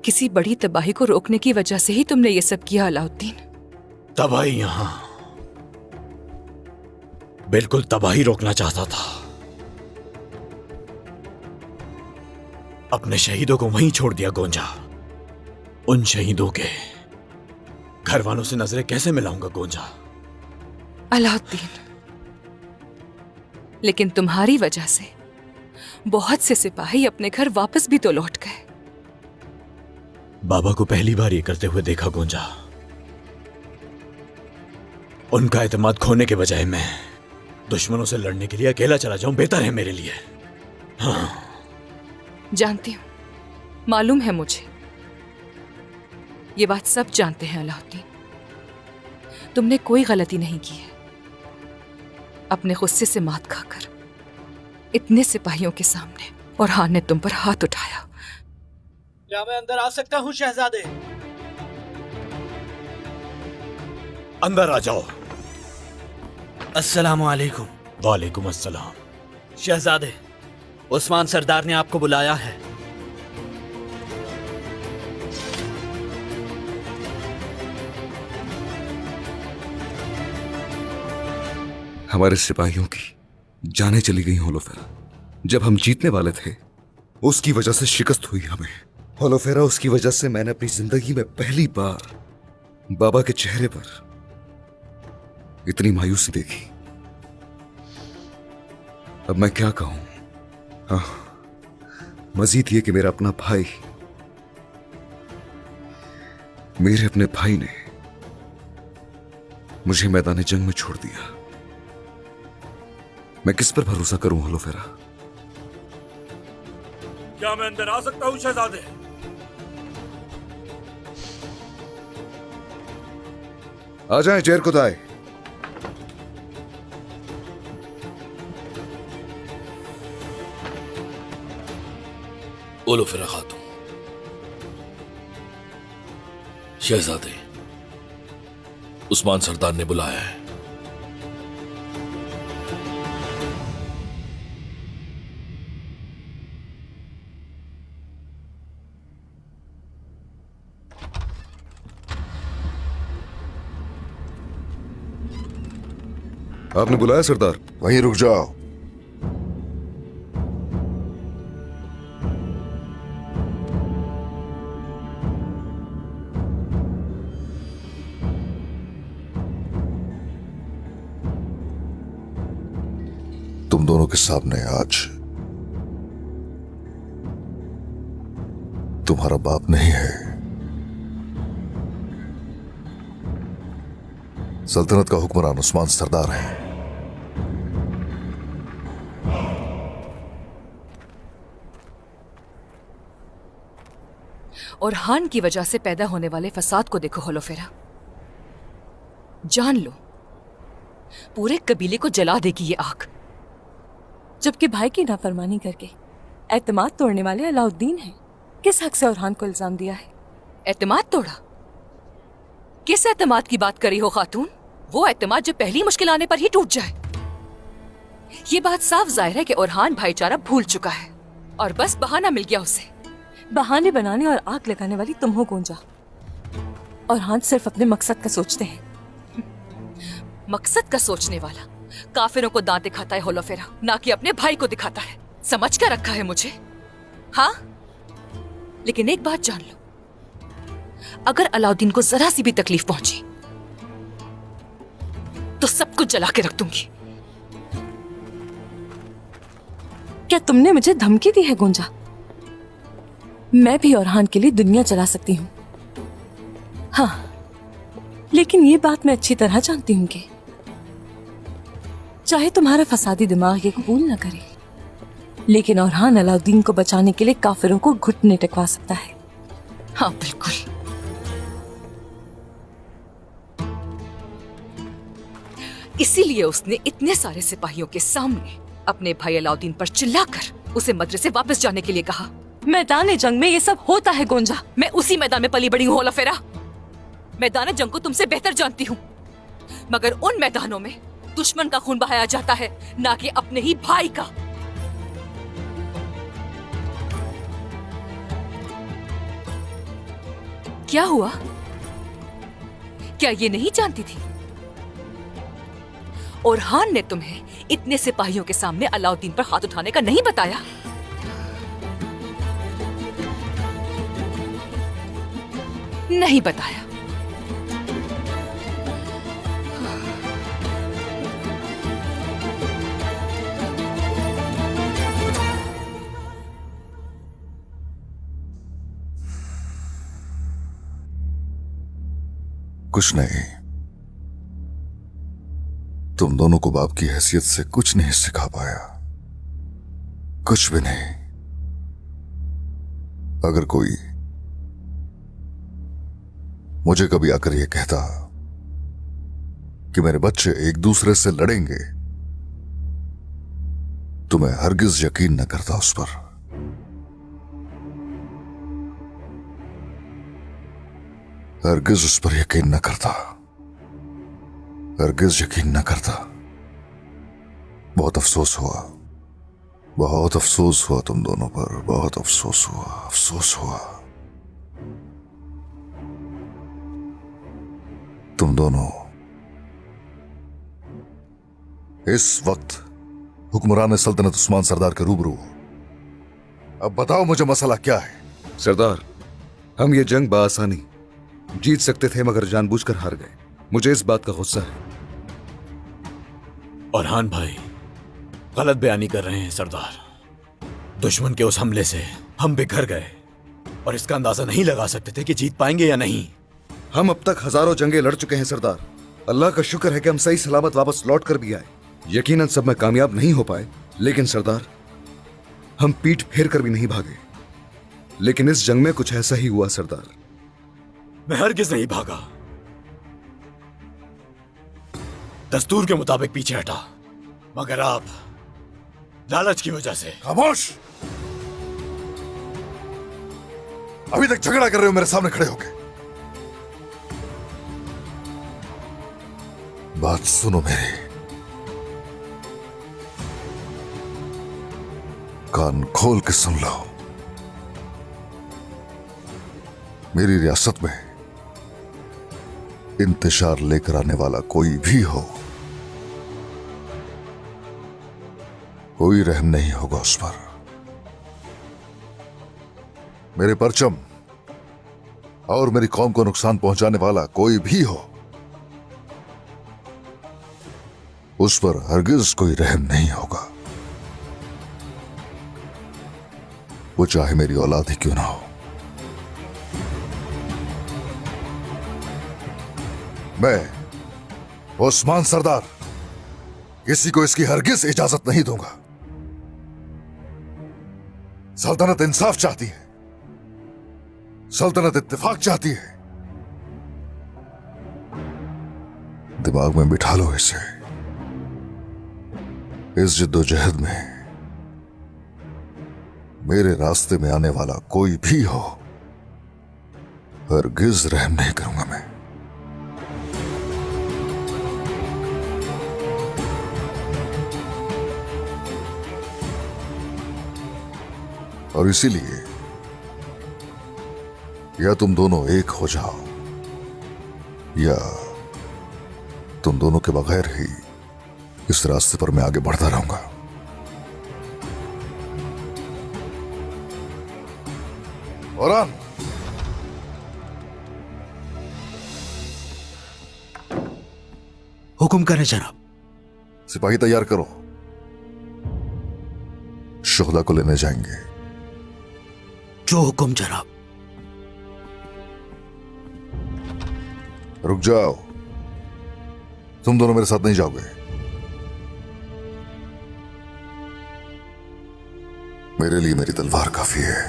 किसी बड़ी तबाही को रोकने की वजह से ही तुमने ये सब किया अलाउद्दीन। तबाही यहां बिल्कुल तबाही रोकना चाहता था। अपने शहीदों को वहीं छोड़ दिया गोंजा। उन शहीदों के घर वालों से नजरें कैसे मिलाऊंगा गोंजा? अलाउद्दीन, लेकिन तुम्हारी वजह से बहुत से सिपाही अपने घर वापस भी तो लौट गए। बाबा को पहली बार ये करते हुए देखा गोंजा। उनका एतमाद खोने के बजाय मैं दुश्मनों से लड़ने के लिए अकेला चला जाऊं बेहतर है मेरे लिए। हाँ। जानती हूं, मालूम है मुझे, ये बात सब जानते हैं अलाउद्दीन। तुमने कोई गलती नहीं की है। अपने गुस्से से मात खाकर इतने सिपाहियों के सामने और हान ने तुम पर हाथ उठाया। क्या मैं अंदर आ सकता हूं शहजादे? अंदर आ जाओ। अस्सलामु अलैकुम। वालेकुम अस्सलाम। शहजादे, उस्मान सरदार ने आपको बुलाया है। हमारे सिपाहियों की जानें चली गई होलोफेरा। जब हम जीतने वाले थे, उसकी वजह से शिकस्त हुई हमें। होलोफेरा, उसकी वजह से मैंने अपनी जिंदगी में पहली बार बाबा के चेहरे पर इतनी मायूसी देखी। अब मैं क्या कहूं? हाँ, मजीद ये कि मेरा अपना भाई, मेरे अपने भाई ने मुझे मैदान जंग में छोड़ दिया। मैं किस पर भरोसा करूं होलोफेरा? क्या मैं अंदर आ सकता हूं शहजादे? आ जाएं चेर खुदाए। ओलोफेरा खातून, शहजादे, उस्मान सरदार ने बुलाया है। आपने बुलाया सरदार? वहीं रुक जाओ। तुम दोनों के सामने आज तुम्हारा बाप नहीं है, सल्तनत का हुक्मरान उस्मान सरदार है। और हान की वजह से पैदा होने वाले फसाद को देखो होलोफेरा। जान लो, पूरे कबीले को जला देगी ये आग। जबकि भाई की नाफरमानी करके एतमाद तोड़ने वाले अलाउद्दीन हैं। किस हक से औरहान को इल्जाम दिया है? एतमाद तोड़ा? किस एतमाद की बात करी हो खातून? वो एतमाद जो पहली मुश्किल आने पर ही टूट जाए। ये बात साफ जाहिर है कि ओरहान भाईचारा भूल चुका है और बस बहाना मिल गया उसे। बहाने बनाने और आग लगाने वाली तुम हो गुंजा। ओरहान सिर्फ अपने मकसद का सोचते हैं। मकसद का सोचने वाला काफिरों को दांत दिखाता है होलोफेरा, ना कि अपने भाई को दिखाता है। समझ कर रखा है मुझे। हाँ, लेकिन एक बात जान लो, अगर अलाउद्दीन को जरा सी भी तकलीफ पहुंची तो सब कुछ जला के रख दूंगी। क्या तुमने मुझे धमकी दी है गुंजा? मैं भी ओरहान के लिए दुनिया जला सकती हूँ। हाँ, लेकिन ये बात मैं अच्छी तरह जानती हूँ कि चाहे तुम्हारा फसादी दिमाग ये कबूल न करे, लेकिन ओरहान अलाउद्दीन को बचाने के लिए काफिरों को घुटने टेकवा सकता है। हाँ बिल्कुल। इसीलिए उसने इतने सारे सिपाहियों के सामने अपने भाई अलाउद्दीन पर चिल्लाकर उसे मदरसे वापस जाने के लिए कहा। मैदान जंग में ये सब होता है गुंजा। मैं उसी मैदान में पली बड़ी हूँ होलोफेरा। मैदान जंग को तुमसे बेहतर जानती हूँ, मगर उन मैदानों में दुश्मन का खून बहाया जाता है, ना कि अपने ही भाई का। क्या हुआ? क्या ये नहीं जानती थी? ओरहान ने तुम्हें इतने सिपाहियों के सामने अलाउद्दीन पर हाथ उठाने का नहीं बताया? नहीं बताया। कुछ नहीं, तुम दोनों को बाप की हैसियत से कुछ नहीं सिखा पाया, कुछ भी नहीं। अगर कोई मुझे कभी आकर यह कहता कि मेरे बच्चे एक दूसरे से लड़ेंगे, तो मैं हरगिज यकीन न करता उस पर। हरगिज उस पर यकीन न करता, हरगिज यकीन न करता। बहुत अफसोस हुआ, बहुत अफसोस हुआ तुम दोनों पर, बहुत अफसोस हुआ, अफसोस हुआ। तुम दोनों इस वक्त हुक्मरान सल्तनत उस्मान सरदार के रूबरू हो। अब बताओ मुझे मसला क्या है? सरदार, हम ये जंग बआसानी जीत सकते थे, मगर जानबूझकर हार गए। मुझे इस बात का गुस्सा है। ओरहान भाई गलत बयानी कर रहे हैं सरदार। दुश्मन के उस हमले से हम बिखर गए और इसका अंदाजा नहीं लगा सकते थे कि जीत पाएंगे या नहीं। हम अब तक हजारों जंगें लड़ चुके हैं सरदार। अल्लाह का शुक्र है कि हम सही सलामत वापस लौट कर भी आए। यकीनन सब में कामयाब नहीं हो पाए, लेकिन सरदार हम पीठ फेर कर भी नहीं भागे। लेकिन इस जंग में कुछ ऐसा ही हुआ सरदार। मैं हरगिज नहीं भागा, दस्तूर के मुताबिक पीछे हटा, मगर आप लालच की वजह से। खामोश! अभी तक झगड़ा कर रहे हो मेरे सामने खड़े होके। बात सुनो मेरी, कान खोल के सुन लो। मेरी रियासत में इंतशार लेकर आने वाला कोई भी हो, कोई रहम नहीं होगा उस पर। मेरे परचम और मेरी कौम को नुकसान पहुंचाने वाला कोई भी हो, उस पर हरगिज कोई रहम नहीं होगा, वो चाहे मेरी औलाद ही क्यों ना हो। मैं उस्मान सरदार किसी को इसकी हरगिज इजाजत नहीं दूंगा। सल्तनत इंसाफ चाहती है, सल्तनत इत्तेफाक चाहती है। दिमाग में बिठा लो इसे। इस जिद्दोजहद में मेरे रास्ते में आने वाला कोई भी हो, हरगिज रहम नहीं करूंगा मैं। और इसीलिए या तुम दोनों एक हो जाओ या तुम दोनों के बगैर ही इस रास्ते पर मैं आगे बढ़ता रहूंगा। औरान, हुक्म करें जनाब। सिपाही तैयार करो, शोहदा को लेने जाएंगे। जो हुक्म जनाब। रुक जाओ, तुम दोनों मेरे साथ नहीं जाओगे। मेरे लिए मेरी तलवार काफी है।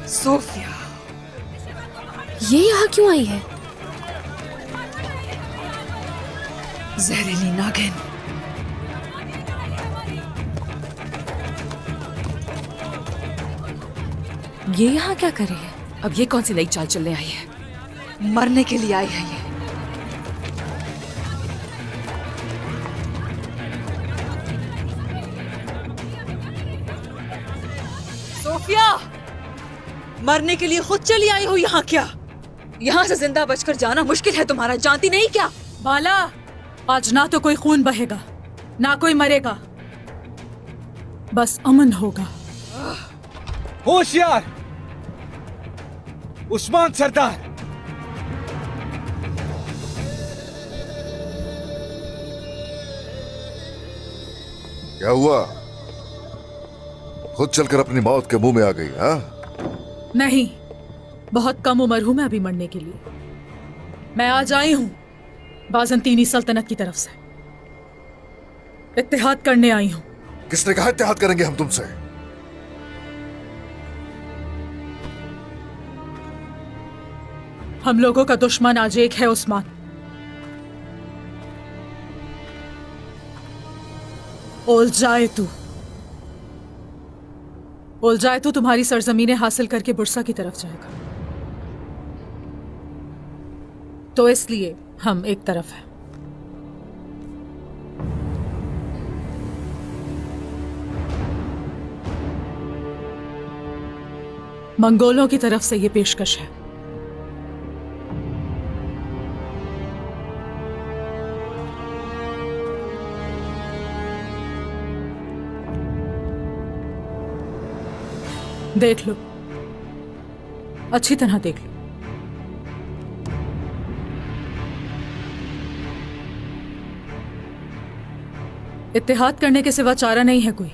सोफिया, ये यहाँ क्यों आई है? जहरीली नागिन। ये यहाँ क्या कर रही है? अब ये कौन सी नई चाल चलने आई है? मरने के लिए आई है ये। सोफिया, मरने के लिए खुद चली आई हो यहाँ क्या? यहाँ से जिंदा बचकर जाना मुश्किल है तुम्हारा, जानती नहीं क्या? बाला, आज ना तो कोई खून बहेगा ना कोई मरेगा, बस अमन होगा। होशियार उस्मान सरदार। क्या हुआ? खुद चलकर अपनी मौत के मुंह में आ गई? हाँ, नहीं, बहुत कम उम्र हूं मैं अभी मरने के लिए। मैं आज आई हूं बाज़ंतीनी सल्तनत की तरफ से इत्तेहाद करने आई हूं। किसने कहा इत्तेहाद करेंगे हम तुमसे? हम लोगों का दुश्मन आज एक है उस्मान। ओलजाए तू, ओलजाए तू तुम्हारी सरजमीनें हासिल करके बुरसा की तरफ जाएगा, तो इसलिए हम एक तरफ हैं। मंगोलों की तरफ से यह पेशकश है। देख लो, अच्छी तरह देख लो। इत्तेहाद करने के सिवा चारा नहीं है कोई।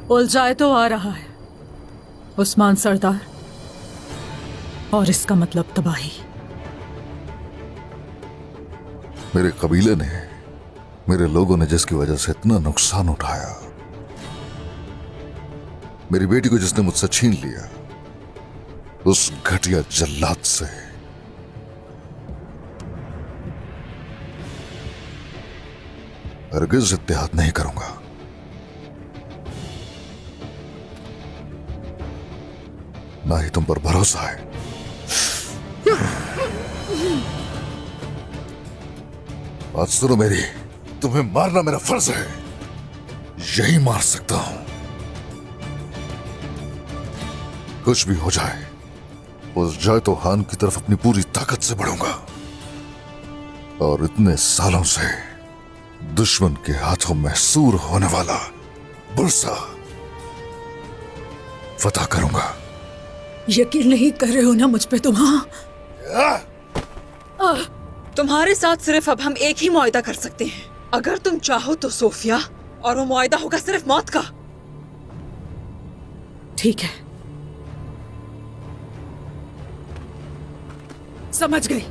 उलझाए तो आ रहा है उस्मान सरदार, और इसका मतलब तबाही। मेरे कबीले ने, मेरे लोगों ने जिसकी वजह से इतना नुकसान उठाया, मेरी बेटी को जिसने मुझसे छीन लिया, उस घटिया जल्लाद से हरगिज़ इत्तेहाद नहीं करूंगा। ना ही तुम पर भरोसा है। बात सुनो मेरी, तुम्हें मारना मेरा फर्ज है, यही मार सकता हूं। कुछ भी हो जाए, उस जाए तो खान की तरफ अपनी पूरी ताकत से बढ़ूंगा और इतने सालों से दुश्मन के हाथों महसूर होने वाला बुरसा फतह करूंगा। यकीन नहीं कर रहे हो ना मुझ पे तुम? तुम्हारे साथ सिर्फ अब हम एक ही मुआयदा कर सकते हैं, अगर तुम चाहो तो सोफिया, और वो मुआयदा होगा सिर्फ मौत का। ठीक है, समझ गई।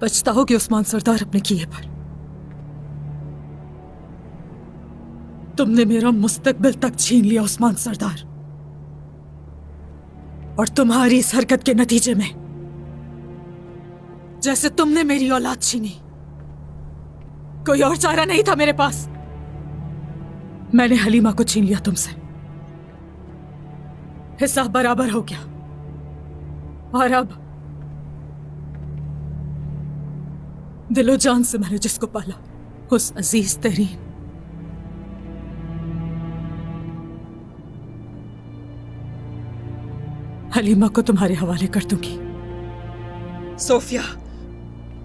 पछताओगे उस्मान सरदार अपने किए पर। तुमने मेरा मुस्तकबिल तक छीन लिया उस्मान सरदार, और तुम्हारी इस हरकत के नतीजे में जैसे तुमने मेरी औलाद छीनी, कोई और चारा नहीं था मेरे पास। मैंने हलीमा को छीन लिया तुमसे, हिसाब बराबर हो गया। और अब दिलो जान से मैंने जिसको पाला, उस अजीज तरीन हलीमा को तुम्हारे हवाले कर दूंगी। सोफिया,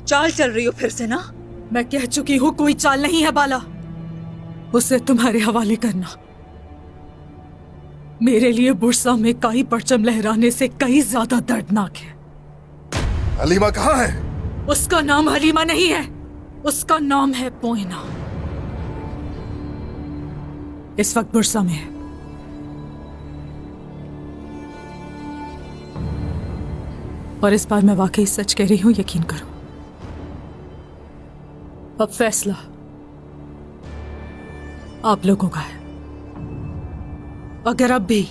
चाल चल रही हो फिर से ना? मैं कह चुकी हूं कोई चाल नहीं है बाला, उसे तुम्हारे हवाले करना मेरे लिए बुरसा में काई परचम लहराने से कई ज्यादा दर्दनाक है। हलीमा कहाँ है? उसका नाम हलीमा नहीं है, उसका नाम है पोइना। इस वक्त बुरसा में है। और इस बार मैं वाकई सच कह रही हूं, यकीन करो। अब फैसला आप लोगों का है। अगर अब भी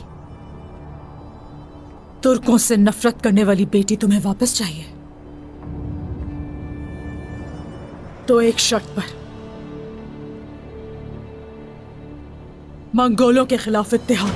तुर्कों से नफरत करने वाली बेटी तुम्हें वापस चाहिए तो एक शर्त पर, मंगोलों के खिलाफ इत्तेहाद